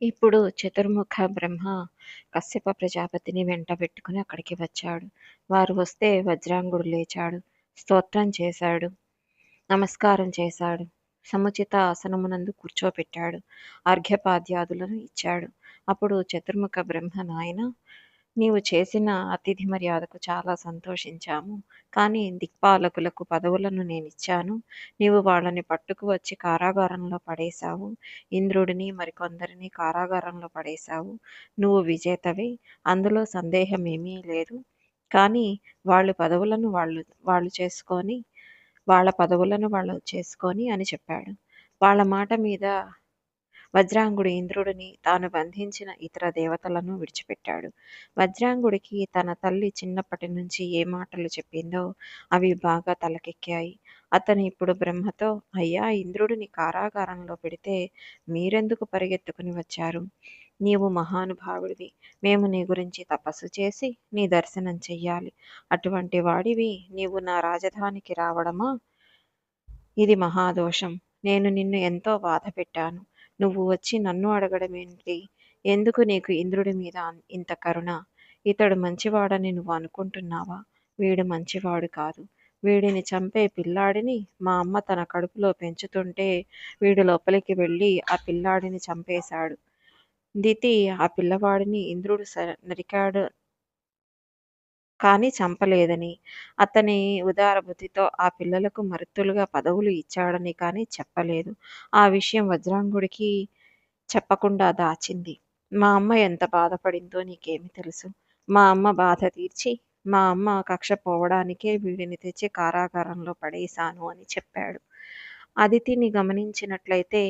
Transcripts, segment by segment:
ఇప్పుడు చతుర్ముఖ బ్రహ్మ కశ్యప ప్రజాపతిని వెంటబెట్టుకుని అక్కడికి వచ్చాడు. వారు వస్తే వజ్రాంగుడు లేచాడు, స్తోత్రం చేశాడు, నమస్కారం చేశాడు. సముచిత ఆసనమునందు కూర్చోపెట్టాడు. అర్ఘ్యపాద్యాదులను ఇచ్చాడు. అప్పుడు చతుర్ముఖ బ్రహ్మ, నాయన, నీవు చేసిన అతిథి మర్యాదకు చాలా సంతోషించాము. కానీ దిక్పాలకులకు పదవులను నేనిచ్చాను. నీవు వాళ్ళని పట్టుకు వచ్చి కారాగారంలో పడేశావు. ఇంద్రుడిని మరికొందరిని కారాగారంలో పడేశావు. నువ్వు విజేతవే, అందులో సందేహమేమీ లేదు. కానీ వాళ్ళు పదవులను వాళ్ళు వాళ్ళు చేసుకొని వాళ్ళ పదవులను వాళ్ళు చేసుకొని అని చెప్పాడు. వాళ్ళ మాట మీద వజ్రాంగుడు ఇంద్రుడిని, తాను బంధించిన ఇతర దేవతలను విడిచిపెట్టాడు. వజ్రాంగుడికి తన తల్లి చిన్నప్పటి నుంచి ఏ మాటలు చెప్పిందో అవి బాగా తలకెక్కాయి. అతను ఇప్పుడు బ్రహ్మతో, అయ్యా, ఇంద్రుడిని కారాగారంలో పెడితే మీరెందుకు పరిగెత్తుకుని వచ్చారు? నీవు మహానుభావుడివి. మేము నీ గురించి తపస్సు చేసి నీ దర్శనం చెయ్యాలి. అటువంటి వాడివి నీవు నా రాజధానికి రావడమా? ఇది మహాదోషం. నేను నిన్ను ఎంతో బాధపెట్టాను. నువ్వు వచ్చి నన్ను అడగడమేంటి? ఎందుకు నీకు ఇంద్రుడి మీద ఇంత కరుణ? ఇతడు మంచివాడని నువ్వు అనుకుంటున్నావా? వీడు మంచివాడు కాదు. వీడిని చంపే పిల్లాడిని మా అమ్మ తన కడుపులో పెంచుతుంటే వీడు లోపలికి వెళ్ళి ఆ పిల్లాడిని చంపేశాడు. దితి ఆ పిల్లవాడిని ఇంద్రుడు నరికాడు కానీ చంపలేదని, అతని ఉదారబుద్ధితో ఆ పిల్లలకు మరుత్తులుగా పదవులు ఇచ్చాడని కానీ చెప్పలేదు. ఆ విషయం వజ్రాంగుడికి చెప్పకుండా దాచింది. మా అమ్మ ఎంత బాధపడిందో నీకేమి తెలుసు? మా అమ్మ బాధ తీర్చి మా అమ్మ కక్ష పోవడానికే వీడిని తెచ్చి కారాగారంలో పడేశాను అని చెప్పాడు. అదితిని గమనించినట్లయితే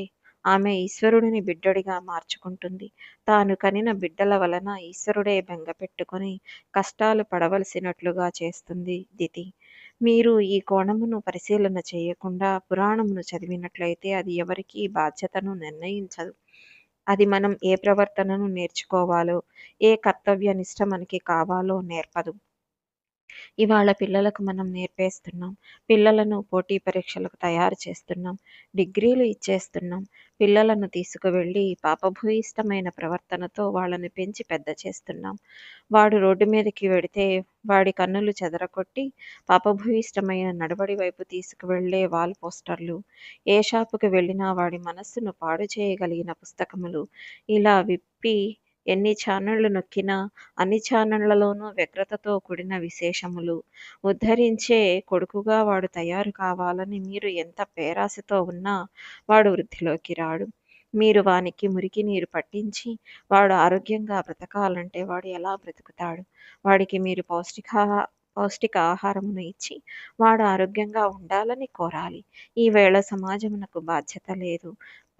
ఆమె ఈశ్వరుడిని బిడ్డడిగా మార్చుకుంటుంది. తాను కనిన బిడ్డల వలన ఈశ్వరుడే బెంగపెట్టుకుని కష్టాలు పడవలసినట్లుగా చేస్తుంది దితి. మీరు ఈ కోణమును పరిశీలన చేయకుండా పురాణమును చదివినట్లయితే అది ఎవరికీ బాధ్యతను నిర్ణయించదు. అది మనం ఏ ప్రవర్తనను నేర్చుకోవాలో, ఏ కర్తవ్యనిష్ట మనకి కావాలో నేర్పదు. ఇవాళ పిల్లలకు మనం నేర్పేస్తున్నాం. పిల్లలను పోటీ పరీక్షలకు తయారు చేస్తున్నాం. డిగ్రీలు ఇచ్చేస్తున్నాం. పిల్లలను తీసుకువెళ్ళి పాపభూయిష్టమైన ప్రవర్తనతో వాళ్ళని పెంచి పెద్ద చేస్తున్నాం. వాడు రోడ్డు మీదకి వెడితే వాడి కన్నులు చెదరగొట్టి పాపభూయిష్టమైన నడవడి వైపు తీసుకువెళ్ళే వాల్ పోస్టర్లు, ఏ షాపుకి వెళ్ళినా వాడి మనస్సును పాడు చేయగలిగిన పుస్తకములు, ఇలా విప్పి ఎన్ని ఛానళ్లు నొక్కినా అన్ని ఛానళ్లలోనూ వ్యగ్రతతో కూడిన విశేషములు ఉద్ధరించే కొడుకుగా వాడు తయారు కావాలని మీరు ఎంత పేరాశతో ఉన్నా వాడు వృద్ధిలోకి రాడు. మీరు వానికి మురికి నీరు పట్టించి వాడు ఆరోగ్యంగా బ్రతకాలంటే వాడు ఎలా బ్రతుకుతాడు? వాడికి మీరు పౌష్టిక ఆహారమును ఇచ్చి వాడు ఆరోగ్యంగా ఉండాలని కోరాలి. ఈవేళ సమాజమునకు బాధ్యత లేదు,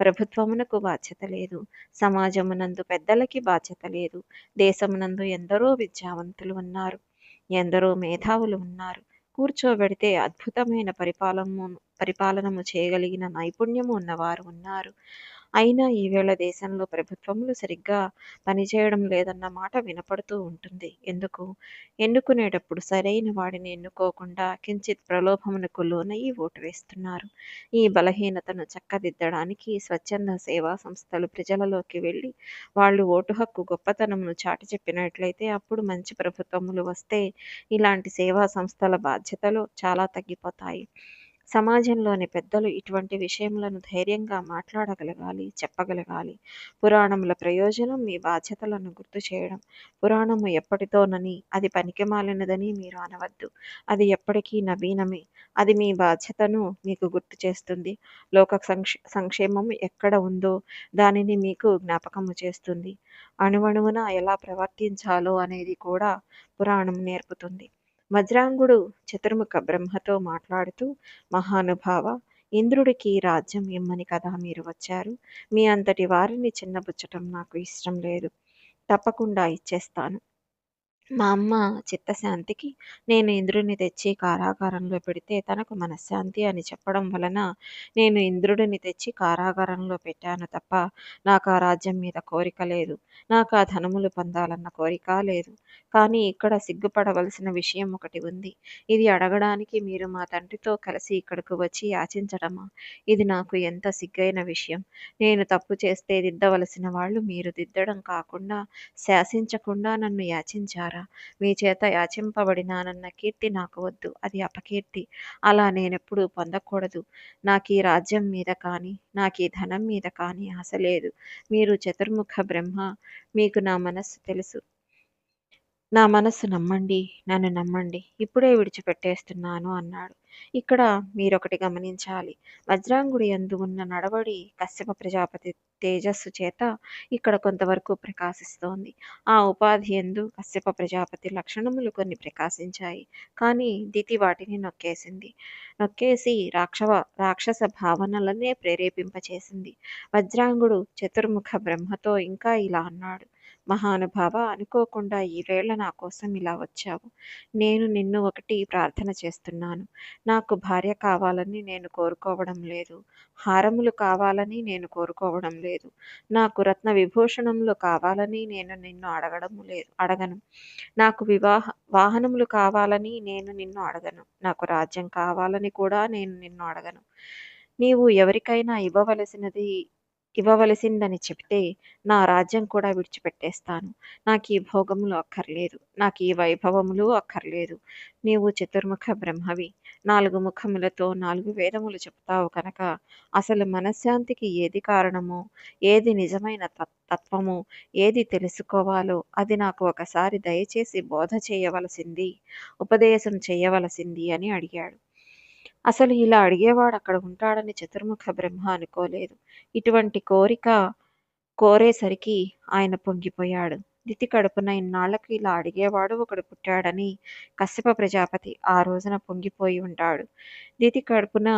ప్రభుత్వమునకు బాధ్యత లేదు, సమాజమునందు పెద్దలకి బాధ్యత లేదు. దేశమునందు ఎందరో విద్యావంతులు ఉన్నారు, ఎందరో మేధావులు ఉన్నారు. కూర్చోబెడితే అద్భుతమైన పరిపాలనము చేయగలిగిన నైపుణ్యము ఉన్నవారు ఉన్నారు. అయినా ఈవేళ దేశంలో ప్రభుత్వములు సరిగ్గా పనిచేయడం లేదన్న మాట వినపడుతూ ఉంటుంది. ఎందుకు? ఎన్నుకునేటప్పుడు సరైన వాడిని ఎన్నుకోకుండా కించిత్ ప్రలోభమునకు లోనయి ఓటు వేస్తున్నారు. ఈ బలహీనతను చక్కదిద్దడానికి స్వచ్ఛంద సేవా సంస్థలు ప్రజలలోకి వెళ్ళి వాళ్ళు ఓటు హక్కు గొప్పతనమును చాటి చెప్పినట్లయితే అప్పుడు మంచి ప్రభుత్వములు వస్తే ఇలాంటి సేవా సంస్థల బాధ్యతలు చాలా తగ్గిపోతాయి. సమాజంలోని పెద్దలు ఇటువంటి విషయములను ధైర్యంగా మాట్లాడగలగాలి, చెప్పగలగాలి. పురాణముల ప్రయోజనం మీ బాధ్యతలను గుర్తు చేయడం. పురాణము ఎప్పటితోనని, అది పనికిమాలినదని మీరు అనవద్దు. అది ఎప్పటికీ నవీనమే. అది మీ బాధ్యతను మీకు గుర్తు చేస్తుంది. లోక సంక్షేమం ఎక్కడ ఉందో దానిని మీకు జ్ఞాపకము చేస్తుంది. అణువణువున ఎలా ప్రవర్తించాలో అనేది కూడా పురాణం నేర్పుతుంది. వజ్రాంగుడు చతుర్ముఖ బ్రహ్మతో మాట్లాడుతూ, మహానుభావ, ఇంద్రుడికి రాజ్యం ఇమ్మని కదా మీరు వచ్చారు. మీ అంతటి వారిని చిన్నబుచ్చటం నాకు ఇష్టం లేదు. తప్పకుండా ఇచ్చేస్తాను. మా అమ్మ చిత్తశాంతికి నేను ఇంద్రుడిని తెచ్చి కారాగారంలో పెడితే తనకు మనశ్శాంతి అని చెప్పడం వలన నేను ఇంద్రుడిని తెచ్చి కారాగారంలో పెట్టాను తప్ప నాకు ఆ రాజ్యం మీద కోరిక లేదు. నాకు ఆ ధనములు పొందాలన్న కోరిక లేదు. కానీ ఇక్కడ సిగ్గుపడవలసిన విషయం ఒకటి ఉంది. ఇది అడగడానికి మీరు మా తండ్రితో కలిసి ఇక్కడకు వచ్చి యాచించడమా? ఇది నాకు ఎంత సిగ్గైన విషయం. నేను తప్పు చేస్తే దిద్దవలసిన వాళ్ళు మీరు దిద్దడం కాకుండా శాసించకుండా నన్ను యాచించారా? మీ చేత యాచింపబడినానన్న కీర్తి నాకు వద్దు. అది అపకీర్తి. అలా నేనెప్పుడూ పొందకూడదు. నాకీ రాజ్యం మీద కానీ, నాకీ ధనం మీద కానీ ఆశ లేదు. మీరు చతుర్ముఖ బ్రహ్మ. మీకు నా మనస్సు తెలుసు. నా మనస్సు నమ్మండి. నన్ను నమ్మండి. ఇప్పుడే విడిచిపెట్టేస్తున్నాను అన్నాడు. ఇక్కడ మీరొకటి గమనించాలి. వజ్రాంగుడి యందు ఉన్న నడవడి కశ్యప ప్రజాపతి తేజస్సు చేత ఇక్కడ కొంతవరకు ప్రకాశిస్తోంది. ఆ ఉపాధి యందు కశ్యప ప్రజాపతి లక్షణములు కొన్ని ప్రకాశించాయి. కానీ దితి వాటిని నొక్కేసింది. నొక్కేసి రాక్షస భావనలనే ప్రేరేపింపచేసింది. వజ్రాంగుడు చతుర్ముఖ బ్రహ్మతో ఇంకా ఇలా అన్నాడు. మహానుభావ, అనుకోకుండా ఈవేళ నా కోసం ఇలా వచ్చావు. నేను నిన్ను ఒకటి ప్రార్థన చేస్తున్నాను. నాకు భార్య కావాలని నేను కోరుకోవడం లేదు. హారములు కావాలని నేను కోరుకోవడం లేదు. నాకు రత్న విభూషణములు కావాలని నేను నిన్ను అడగను. నాకు వాహనములు కావాలని నేను నిన్ను అడగను. నాకు రాజ్యం కావాలని కూడా నేను నిన్ను అడగను. నీవు ఎవరికైనా ఇవ్వవలసిందని చెబితే నా రాజ్యం కూడా విడిచిపెట్టేస్తాను. నాకీ భోగములు అక్కర్లేదు. నాకీ వైభవములు అక్కర్లేదు. నీవు చతుర్ముఖ బ్రహ్మవి. 4 ముఖములతో 4 వేదములు చెప్తావు కనుక అసలు మనశ్శాంతికి ఏది కారణమో, ఏది నిజమైన తత్వమో, ఏది తెలుసుకోవాలో అది నాకు ఒకసారి దయచేసి బోధ చేయవలసింది, ఉపదేశం చేయవలసింది అని అడిగాడు. అసలు ఇలా అడిగేవాడు అక్కడ ఉంటాడని చతుర్ముఖ బ్రహ్మ అనుకోలేదు. ఇటువంటి కోరిక కోరేసరికి ఆయన పొంగిపోయాడు. దితి కడుపున ఇన్నాళ్లకు ఇలా అడిగేవాడు ఒకడు పుట్టాడని కశ్యప ప్రజాపతి ఆ రోజున పొంగిపోయి ఉంటాడు. దితి కడుపున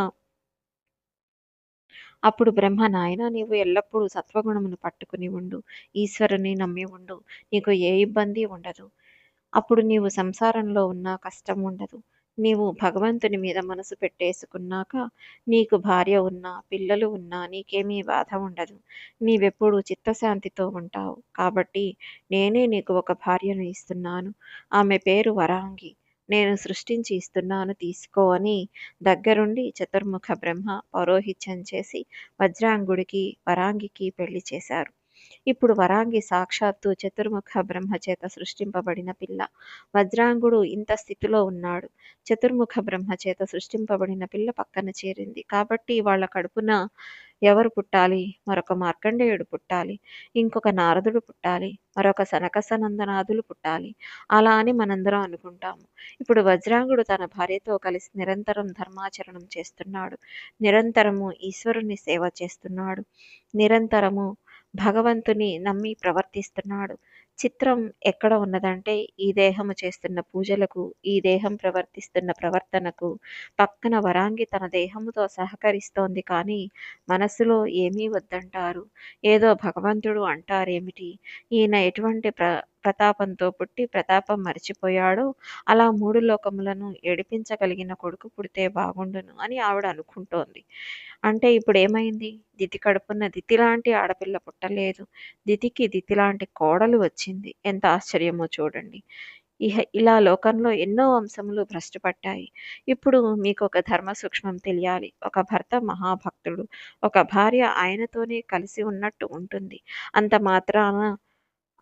అప్పుడు బ్రహ్మ, నాయనా, నీవు ఎల్లప్పుడూ సత్వగుణమును పట్టుకుని ఉండు. ఈశ్వరుని నమ్మి ఉండు. నీకు ఏ ఇబ్బంది ఉండదు. అప్పుడు నీవు సంసారంలో ఉన్నా కష్టం ఉండదు. నీవు భగవంతుని మీద మనసు పెట్టేసుకున్నాక నీకు భార్య ఉన్నా, పిల్లలు ఉన్నా నీకేమీ బాధ ఉండదు. నీవెప్పుడు చిత్తశాంతితో ఉంటావు. కాబట్టి నేనే నీకు ఒక భార్యను ఇస్తున్నాను. ఆమె పేరు వరాంగి. నేను సృష్టించి ఇస్తున్నాను, తీసుకో అని దగ్గరుండి చతుర్ముఖ బ్రహ్మ పౌరోహిత్యం చేసి వజ్రాంగుడికి వరాంగికి పెళ్లి చేశారు. ఇప్పుడు వరాంగి సాక్షాత్తు చతుర్ముఖ బ్రహ్మ చేత సృష్టింపబడిన పిల్ల. వజ్రాంగుడు ఇంత స్థితిలో ఉన్నాడు. చతుర్ముఖ బ్రహ్మ చేత సృష్టింపబడిన పిల్ల పక్కన చేరింది. కాబట్టి వాళ్ళ కడుపున ఎవరు పుట్టాలి? మరొక మార్కండేయుడు పుట్టాలి. ఇంకొక నారదుడు పుట్టాలి. మరొక సనకసనందనాదులు పుట్టాలి. అలా అని మనందరం అనుకుంటాము. ఇప్పుడు వజ్రాంగుడు తన భార్యతో కలిసి నిరంతరం ధర్మాచరణం చేస్తున్నాడు. నిరంతరము ఈశ్వరుని సేవ చేస్తున్నాడు. నిరంతరము భగవంతుని నమ్మి ప్రవర్తిస్తున్నాడు. చిత్రం ఎక్కడ ఉన్నదంటే ఈ దేహము చేస్తున్న పూజలకు, ఈ దేహం ప్రవర్తిస్తున్న ప్రవర్తనకు పక్కన వరాంగి తన దేహముతో సహకరిస్తోంది కానీ మనస్సులో ఏమీ వద్దంటారు. ఏదో భగవంతుడు అంటారేమిటి? ఈయన ఎటువంటి ప్రతాపంతో పుట్టి ప్రతాపం మరిచిపోయాడో అలా 3 లోకములను ఏడిపించగలిగిన కొడుకు పుడితే బాగుండును అని ఆవిడ అనుకుంటోంది. అంటే ఇప్పుడేమైంది? దితి కడుపున దితిలాంటి ఆడపిల్ల పుట్టలేదు. దితికి దితిలాంటి కోడలు వచ్చింది. ఎంత ఆశ్చర్యమో చూడండి. ఇలా లోకంలో ఎన్నో అంశములు భ్రష్టుపట్టాయి. ఇప్పుడు మీకొక ధర్మ సూక్ష్మం తెలియాలి. ఒక భర్త మహాభక్తుడు. ఒక భార్య ఆయనతోనే కలిసి ఉన్నట్టు ఉంటుంది. అంత మాత్రాన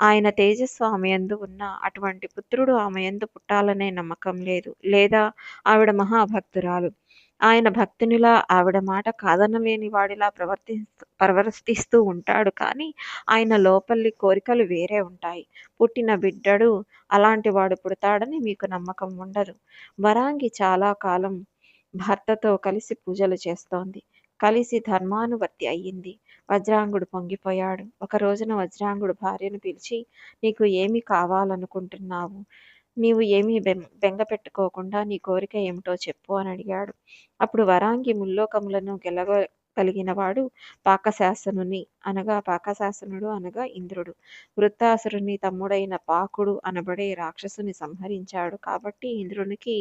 ఆయన తేజస్సు ఆమె యందు ఉన్న అటువంటి పుత్రుడు ఆమె యందు పుట్టాలనే నమ్మకం లేదు. లేదా ఆవిడ మహాభక్తురాలు. ఆయన భక్తునిలా ఆవిడ మాట కాదనలేని వాడిలా ప్రవర్తిస్తూ ఉంటాడు కానీ ఆయన లోపలి కోరికలు వేరే ఉంటాయి. పుట్టిన బిడ్డడు అలాంటి వాడు పుడతాడని మీకు నమ్మకం ఉండదు. వరాంగి చాలా కాలం భర్తతో కలిసి పూజలు చేస్తోంది. కలిసి ధర్మానువర్తి అయ్యింది. వజ్రాంగుడు పొంగిపోయాడు. ఒక రోజున వజ్రాంగుడు భార్యను పిలిచి, నీకు ఏమి కావాలనుకుంటున్నావు? నీవు ఏమీ బెంగ పెట్టుకోకుండా నీ కోరిక ఏమిటో చెప్పు అని అడిగాడు. అప్పుడు వరాంగి ముల్లోకములను కలిగినవాడు పాకశాసనుని అనగా పాకశాసనుడు అనగా ఇంద్రుడు. వృత్తాసురుని తమ్ముడైన పాకుడు అనబడే రాక్షసుని సంహరించాడు కాబట్టి ఇంద్రునికి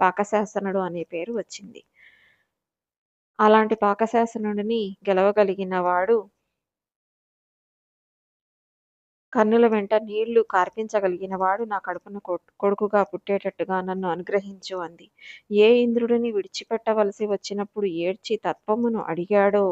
పాకశాసనుడు అనే పేరు వచ్చింది. అలాంటి పాకశాసనుడిని గెలవగలిగిన వాడు కన్నుల వెంట నీళ్లు కార్పించగలిగినవాడు నా కడుపున కొడుకుగా పుట్టేటట్టుగా నన్ను అనుగ్రహించు అంది. ఏ ఇంద్రుడిని విడిచిపెట్టవలసి వచ్చినప్పుడు ఏడ్చి తత్వమును అడిగాడో,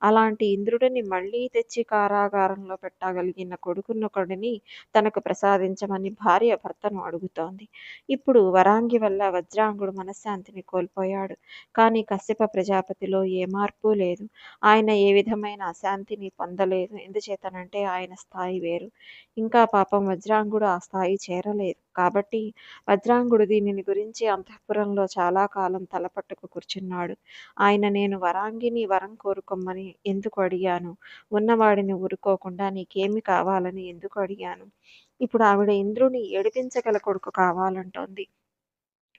అలాంటి ఇంద్రుడిని మళ్ళీ తెచ్చి కారాగారంలో పెట్టగలిగిన కొడుకునొకడిని తనకు ప్రసాదించమని భార్య భర్తను అడుగుతోంది. ఇప్పుడు వరాంగి వల్ల వజ్రాంగుడు మనశ్శాంతిని కోల్పోయాడు. కానీ కశ్యప ప్రజాపతిలో ఏ మార్పు లేదు. ఆయన ఏ విధమైన అశాంతిని పొందలేదు. ఎందుచేతనంటే ఆయన స్థాయి వేరు. ఇంకా పాపం వజ్రాంగుడు ఆ స్థాయి చేరలేదు. కాబట్టి వజ్రాంగుడు దీనిని గురించి అంతఃపురంలో చాలా కాలం తలపట్టుకు కూర్చున్నాడు. ఆయన నేను వరాంగిని వరం కోరుకొమ్మని ఎందుకు అడిగాను? ఉన్నవాడిని ఊరుకోకుండా నీకేమి కావాలని ఎందుకు అడిగాను? ఇప్పుడు ఆవిడ ఇంద్రుని ఏడిపించగల కొడుకు కావాలంటోంది.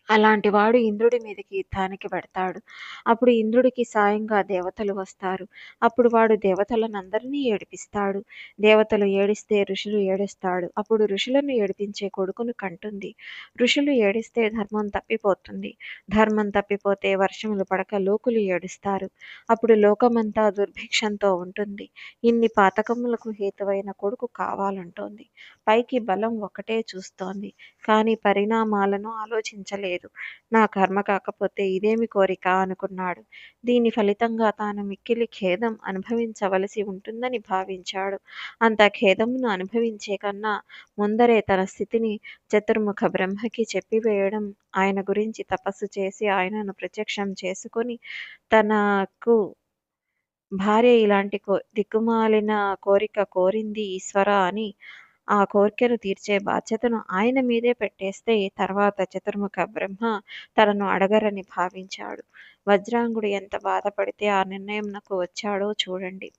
అలాంటి వాడు ఇంద్రుడి మీదకి యుద్ధానికి పెడతాడు. అప్పుడు ఇంద్రుడికి సాయంగా దేవతలు వస్తారు. అప్పుడు వాడు దేవతలనందరినీ ఏడిపిస్తాడు. దేవతలు ఏడిస్తే ఋషులు ఏడుస్తాడు. అప్పుడు ఋషులను ఏడిపించే కొడుకును కంటుంది. ఋషులు ఏడిస్తే ధర్మం తప్పిపోతుంది. ధర్మం తప్పిపోతే వర్షములు పడక లోకులు ఏడుస్తారు. అప్పుడు లోకమంతా దుర్భిక్షంతో ఉంటుంది. ఇన్ని పాతకములకు హేతువైన కొడుకు కావాలంటోంది. పైకి బలం ఒకటే చూస్తోంది. కానీ పరిణామాలను ఆలోచించలేదు. నా కర్మ కాకపోతే ఇదేమి కోరిక అనుకున్నాడు. దీని ఫలితంగా తాను మిక్కిలి ఖేదం అనుభవించవలసి ఉంటుందని భావించాడు. అంత ఖేదమును అనుభవించే కన్నా ముందరే తన స్థితిని చతుర్ముఖ బ్రహ్మకి చెప్పివేయడం, ఆయన గురించి తపస్సు చేసి ఆయనను ప్రత్యక్షం చేసుకొని తనకు భార్య ఇలాంటి దిక్కుమాలిన కోరిక కోరింది ఈశ్వర అని ఆ కోర్కెను తీర్చే బాధ్యతను ఆయన మీదే పెట్టేస్తే తర్వాత చతుర్ముఖ బ్రహ్మ తనను అడగరని భావించాడు. వజ్రాంగుడు ఎంత బాధపడితే ఆ నిర్ణయంనకు వచ్చాడో చూడండి.